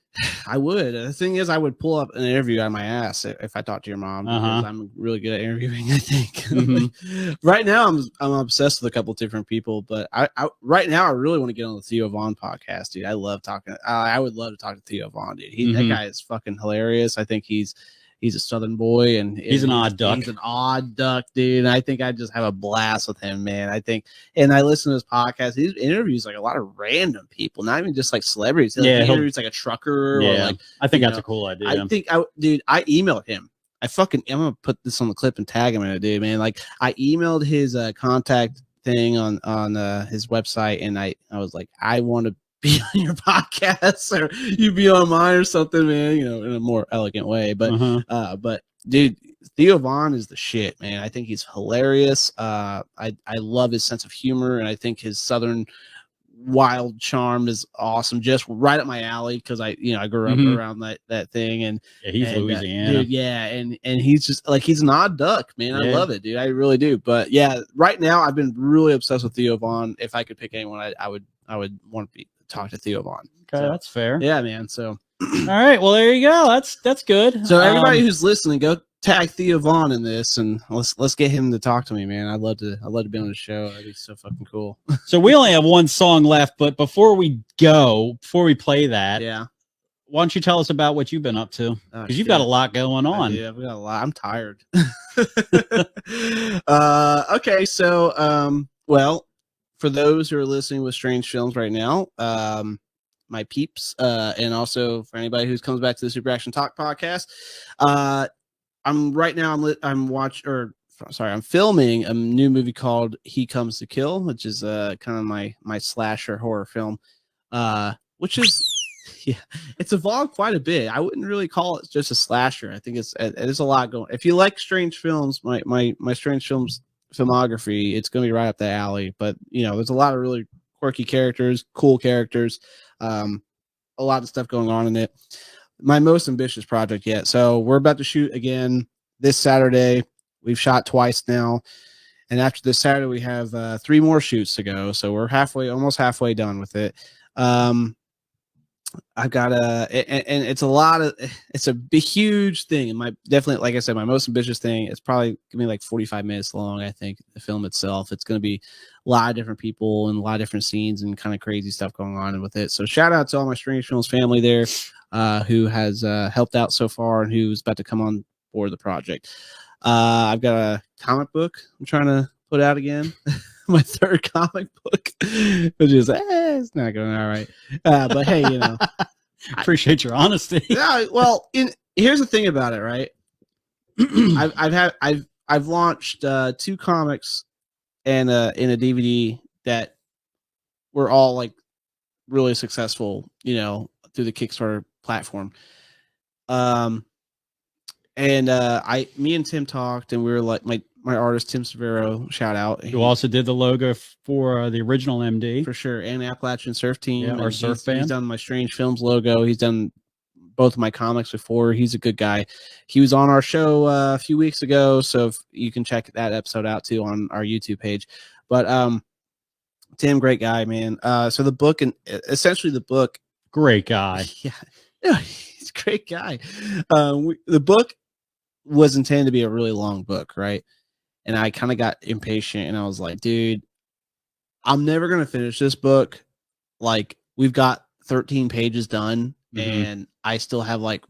I would. The thing is, I would pull up an interview out of my ass if I talked to your mom. Because I'm really good at interviewing, I think. Mm-hmm. Right now, I'm obsessed with a couple different people, but I right now I really want to get on the Theo Vaughn podcast, dude. I love talking. I would love to talk to Theo Vaughn, dude. That guy is fucking hilarious. I think he's he's a Southern boy, and He's an odd duck. He's an odd duck, dude. And I think I just have a blast with him, man. I think, and I listen to his podcast. He interviews like a lot of random people, not even just like celebrities. He interviews like a trucker. Or like, I think that's a cool idea. I emailed him. I'm gonna put this on the clip and tag him in it, dude, man. Like, I emailed his contact thing on his website, and I was like, I want to be on your podcast, or you be on mine or something, man, you know, in a more elegant way. But dude, Theo Von is the shit, man. I think he's hilarious. I love his sense of humor, and I think his Southern wild charm is awesome, just right up my alley, because I grew up around that thing. And he's Louisiana, dude, and he's just like, he's an odd duck, man. I love it, dude. I really do. But yeah, right now I've been really obsessed with Theo Von. If I could pick anyone, I would want to talk to Theo Von. Okay, that's fair. Yeah, man. So all right, well, there you go. That's good. So everybody who's listening, go tag Theo Von in this, and let's get him to talk to me, man. I'd love to be on the show. That'd be so fucking cool. So we only have one song left, but before we play that, why don't you tell us about what you've been up to? Because you've got a lot going on. Yeah, we got a lot. I'm tired. Okay, so well, for those who are listening with Strange Films right now, my peeps, and also for anybody who comes back to the Super Action Talk podcast, I'm filming a new movie called He Comes to Kill, which is kind of my slasher horror film, which is it's evolved quite a bit. I wouldn't really call it just a slasher. I think it's a lot going. If you like Strange Films, my Strange Films filmography, it's going to be right up the alley. But there's a lot of really quirky characters, cool characters, a lot of stuff going on in it. My most ambitious project yet. So we're about to shoot again this Saturday. We've shot twice now, and after this Saturday we have 3 more shoots to go. So we're almost halfway done with it. I've got and it's a big, huge thing. And definitely, like I said, my most ambitious thing, it's probably gonna be like 45 minutes long. I think the film itself, it's going to be a lot of different people and a lot of different scenes and kind of crazy stuff going on with it. So shout out to all my Strange Films family there, who has helped out so far and who's about to come on board the project. I've got a comic book I'm trying to put out again. My 3rd comic book, which is it's not going all right. But hey, appreciate your honesty. Yeah, well, here's the thing about it, right? I've launched 2 comics and in a DVD that were all like really successful, through the Kickstarter platform. Me and Tim talked, and we were like, my artist Tim Severo, shout out, who also did the logo for the original MD, for sure, and Appalachian Surf Team, our surf band. He's done my Strange Films logo. He's done both of my comics before. He's a good guy. He was on our show a few weeks ago, so if you can check that episode out too on our YouTube page. But Tim, great guy, man. So the book, and essentially the book, great guy. Yeah, he's a great guy. The book was intended to be a really long book, right? And I kind of got impatient, and I was like, dude, I'm never going to finish this book. Like, we've got 13 pages done, and I still have like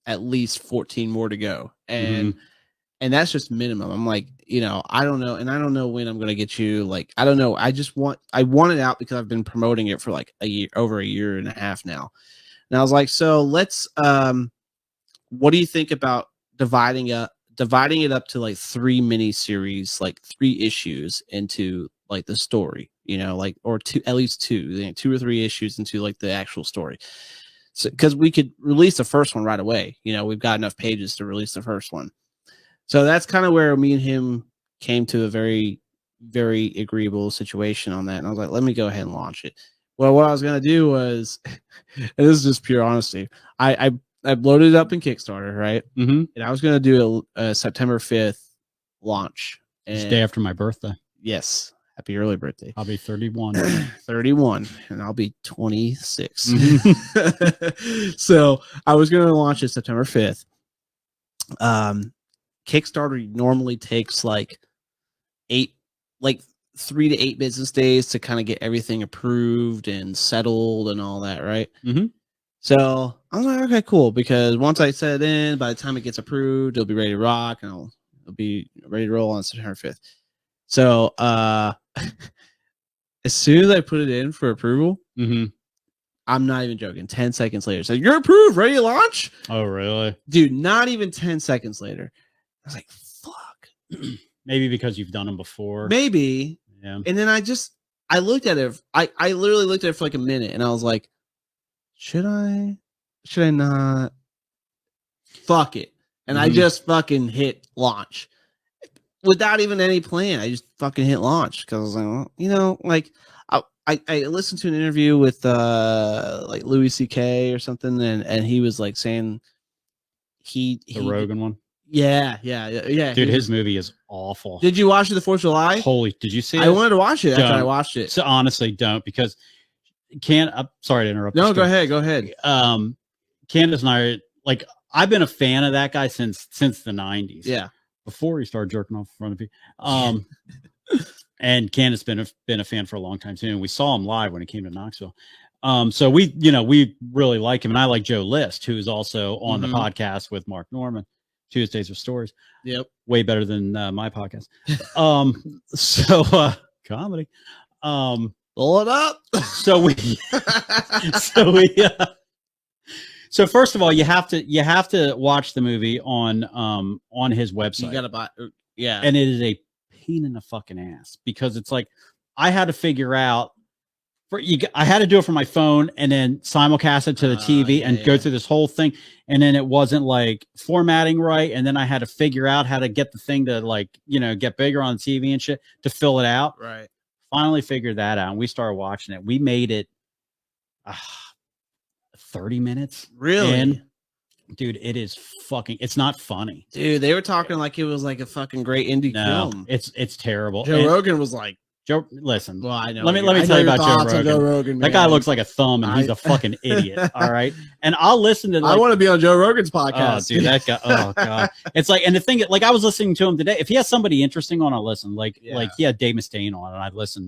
at least 14 more to go. And that's just minimum. I'm like, I don't know. And I don't know when I'm going to get you. Like, I don't know. I want it out because I've been promoting it for like over a year and a half now. And I was like, so let's, what do you think about dividing it up to like 3 mini series, like 3 issues into like the story, or at least 2 or 3 issues into like the actual story. So, because we could release the first one right away. We've got enough pages to release the first one. So that's kind of where me and him came to a very, very agreeable situation on that. And I was like, let me go ahead and launch it. Well, what I was going to do was, and this is just pure honesty, I loaded it up in Kickstarter, right? And I was going to do a September 5th launch. It's the day after my birthday. Yes. Happy early birthday. I'll be 31. 31, and I'll be 26. So I was going to launch it September 5th. Kickstarter normally takes like 3 to 8 business days to kind of get everything approved and settled and all that, right? So I was like, okay, cool. Because once I set it in, by the time it gets approved, it'll be ready to rock and it'll be ready to roll on September 5th. So as soon as I put it in for approval, I'm not even joking. 10 seconds later, so you're approved, ready to launch. Oh, really? Dude, not even 10 seconds later. I was like, fuck. Maybe because you've done them before. Maybe. Yeah. And then I looked at it. I literally looked at it for like a minute and I was like, should I not? Fuck it. And I just fucking hit launch without even any plan. I just fucking hit launch because I was like, well, you know, like I listened to an interview with like Louis C.K. or something, and he was like saying the Rogan one. Yeah. Dude, his movie is awful. Did you watch it the 4th of July? Holy, did you see it? I wanted to watch it after I watched it. So honestly, don't, because sorry to interrupt. No, go ahead. Candace and I are, like, I've been a fan of that guy since the 90s. Yeah. Before he started jerking off in front of you. And Candace been a fan for a long time too. And we saw him live when he came to Knoxville. So we really like him, and I like Joe List, who is also on the podcast with Mark Norman, Tuesdays with Stories. Yep. Way better than my podcast. So comedy. Pull it up. So first of all, you have to watch the movie on his website. You gotta buy, yeah. And it is a pain in the fucking ass, because it's like I had to figure out I had to do it from my phone and then simulcast it to the TV and go through this whole thing, and then it wasn't like formatting right, and then I had to figure out how to get the thing to, like, get bigger on the TV and shit to fill it out. Right. Finally figured that out, and we started watching it. We made it 30 minutes. Really? In. Dude, it is it's not funny. Dude, they were talking like it was like a fucking great indie film. It's terrible. Joe Rogan was like, listen. Well, I know. Let me tell you about Joe Rogan. That guy looks like a thumb, and he's a fucking idiot. All right. And I'll listen to, like, I want to be on Joe Rogan's podcast. Oh, dude, that guy. Oh god. It's like, and the thing, like, I was listening to him today. If he has somebody interesting on, I'll listen. Like he had Dave Mustaine on, and I was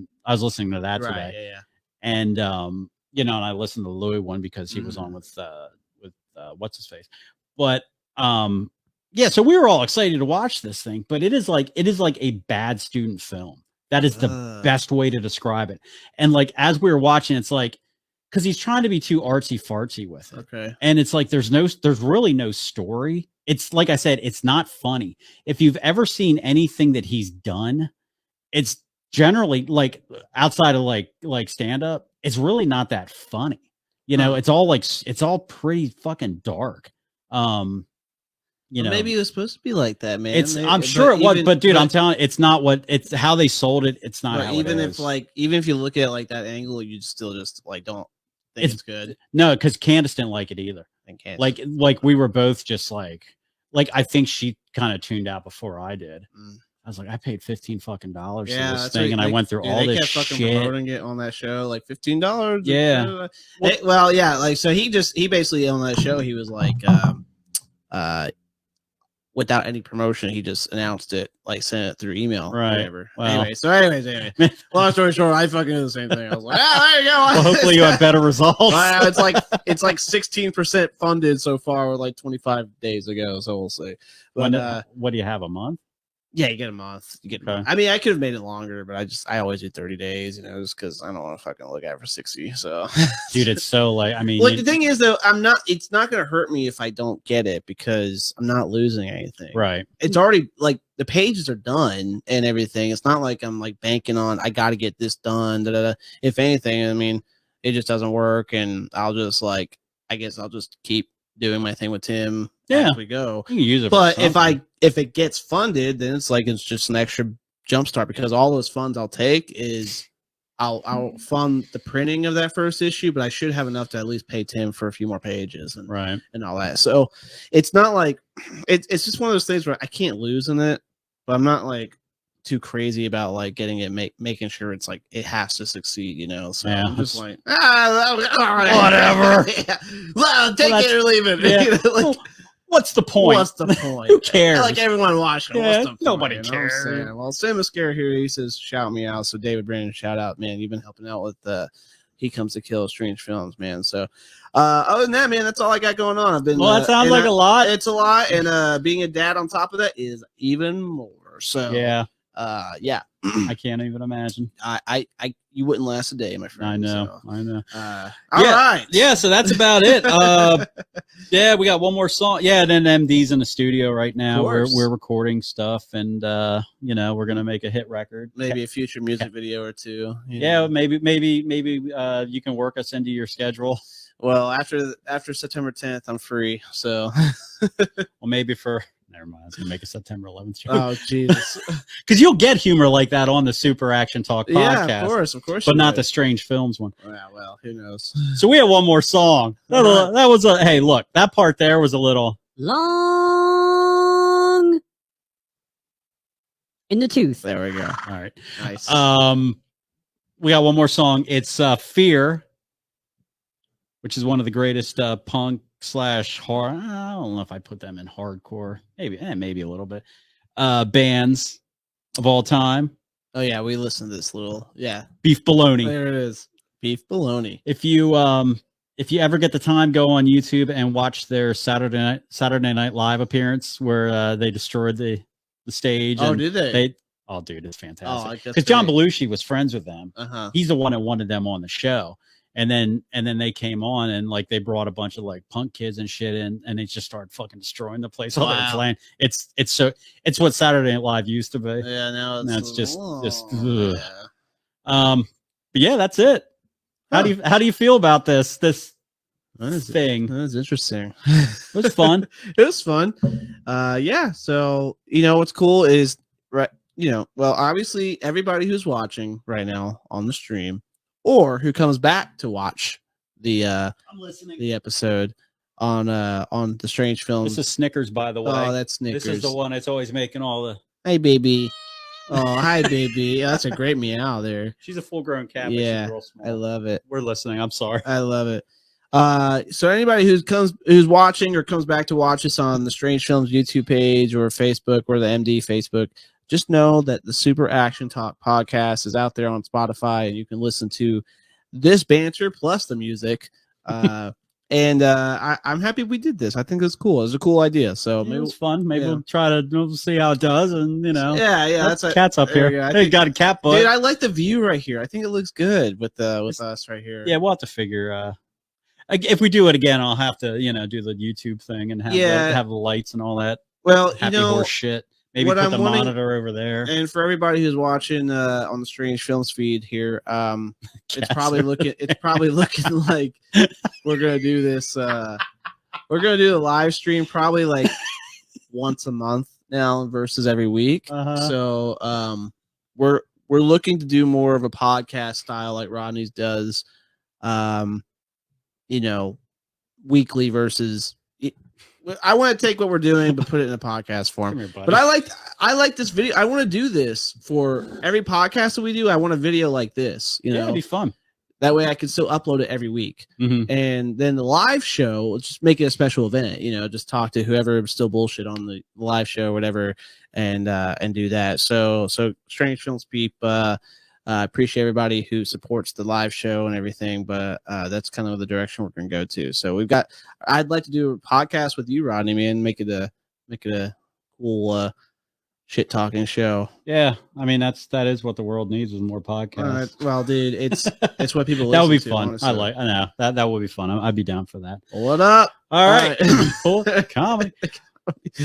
listening to that today. Yeah. And and I listened to the Louis one because he was on with what's his face. But so we were all excited to watch this thing, but it is like a bad student film. That is the best way to describe it. And like, as we were watching, it's like, because he's trying to be too artsy fartsy with it. Okay. And it's like there's really no story. It's like I said, it's not funny. If you've ever seen anything that he's done, it's generally, like, outside of like stand up, it's really not that funny. It's all pretty fucking dark. Maybe it was supposed to be like that, man. I'm sure it was, but dude, I'm telling you, it's not it's how they sold it. It's not how even it if is. Even if you look at it like that angle, you still just like don't think it's good. No, because Candace didn't like it either. Like we were both just like I think she kind of tuned out before I did. I was like, I paid $15 fucking for this thing, and I went through all this shit. Promoting it on that show, like $15. Yeah. So he basically on that show, he was like, without any promotion, he just announced it, like sent it through email, right? Whatever. Well, anyway. Long story short, I fucking did the same thing. I was like, there you go. Well, hopefully you have better results. It's like 16% funded so far, like 25 days ago. So we'll see. But what do you have, a month? Yeah, you get a month. I mean, I could have made it longer, but I always do 30 days, just because I don't want to fucking look at it for 60. So, dude, it's so like, I mean, like, the thing is though, it's not going to hurt me if I don't get it, because I'm not losing anything. Right. It's already, like, the pages are done and everything. It's not like I'm like banking on, I got to get this done. If anything, I mean, it just doesn't work. And I'll just I guess I'll just keep doing my thing with Tim as we go. You can use it, but if it gets funded, then it's just an extra jump start, because all those funds I'll take is I'll fund the printing of that first issue, but I should have enough to at least pay Tim for a few more pages and all that. So it's not like it's just one of those things where I can't lose in it, but I'm not like too crazy about like getting it, making sure it's like it has to succeed, So I'm just like, whatever. Well, take it or leave it. Yeah. What's the point? Who cares? Like everyone watching. Yeah, nobody cares. Well, Sam Mascara here, he says, shout me out. So David Brandon, shout out, man. You've been helping out with he comes to kill Strange Films, man. So other than that, man, that's all I got going on. I've been Well, that sounds like a lot. It's a lot, and being a dad on top of that is even more. So Yeah. Yeah. I can't even imagine. You wouldn't last a day, my friend. I know. So. I know. All right. Yeah, so that's about it. Yeah, we got one more song. Yeah, and then MD's in the studio right now. We're recording stuff, and we're gonna make a hit record. Maybe a future music video or two. Yeah, maybe you can work us into your schedule. Well, after September 10th, I'm free. So, well, maybe for. Never mind. I was gonna make a September 11th show. Oh, Jesus! Because you'll get humor like that on the Super Action Talk podcast. Yeah, of course, but not the Strange Films one. Yeah, well, who knows? So we have one more song. That was a hey, look, that part there was a little long in the tooth. There we go. All right, nice. We got one more song. It's "Fear," which is one of the greatest punk / horror. I don't know if I put them in hardcore. Maybe a little bit. Bands of all time. Oh yeah, we listened to this little Beef Bologna. There it is. Beef Bologna. If you ever get the time, go on YouTube and watch their Saturday Night Live appearance where they destroyed the stage. Oh, did they? Oh, dude, it's fantastic. Oh, because John Belushi was friends with them. Uh-huh. He's the one that wanted them on the show. And then they came on and like they brought a bunch of like punk kids and shit in, and they just started fucking destroying the place. While they were playing. It's what Saturday Night Live used to be. Yeah, now it's just yeah. But yeah, that's it. How do you feel about this thing? That was interesting. It was fun. It was fun. Yeah. So what's cool is well, obviously everybody who's watching right now on the stream, or who comes back to watch the I'm listening. The episode on the Strange Films. This is Snickers, by the way. Oh, that's Snickers. This is the one that's always making all the. Hey, baby. Oh, hi, baby. Yeah, that's a great meow there. She's a full-grown cat. But Yeah, she's real small. I love it. We're listening. I'm sorry. I love it. So anybody who's watching or comes back to watch us on the Strange Films YouTube page or Facebook or the MD Facebook, just know that the Super Action Talk podcast is out there on Spotify, and you can listen to this banter plus the music. And I'm happy we did this. I think it's cool. It's a cool idea. So maybe it was fun. Maybe we'll try to see how it does. And yeah, that's a cat's up here. Hey, got a cat butt. Dude, I like the view right here. I think it looks good with us right here. Yeah, we'll have to figure. If we do it again, I'll have to do the YouTube thing and have the lights and all that. Well, happy horse shit. Maybe put the monitor over there. And for everybody who's watching on the Strange Films feed here, it's probably looking like we're gonna do this. We're gonna do the live stream probably like once a month now versus every week. So we're looking to do more of a podcast style like Rodney's does. Weekly versus. I want to take what we're doing but put it in a podcast form. Here, but I like this video. I want to do this for every podcast that we do. I want a video like this. Yeah, it'd be fun. That way I can still upload it every week. Mm-hmm. And then the live show, let's just make it a special event. Just talk to whoever still bullshit on the live show or whatever, and do that. So Strange Films peep. Appreciate everybody who supports the live show and everything, but that's kind of the direction we're going to go to. So I'd like to do a podcast with you, Rodney, man, make it a cool shit talking show. Yeah, I mean that is what the world needs is more podcasts. Well, dude, it's what people listen that would be to, fun. Honestly. I know that would be fun. I'd be down for that. What up? All right. Cool. Comedy.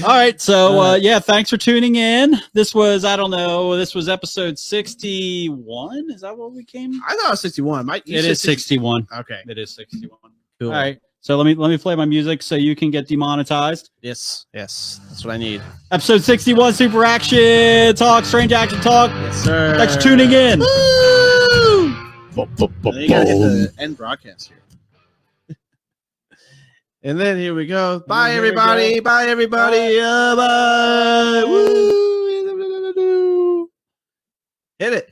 All right, so thanks for tuning in. This was episode 61. Is that what we came? I thought it was 61. It is 61. Okay, it is 61. Cool. All right, so let me play my music so you can get demonetized. Yes, that's what I need. Episode 61, Super Action Talk, Strange Action Talk. Yes, sir. Thanks for tuning in. Woo! Then you gotta hit the end broadcast here. And then here we go. Bye, everybody. Bye, everybody. Bye. Woo. Hit it.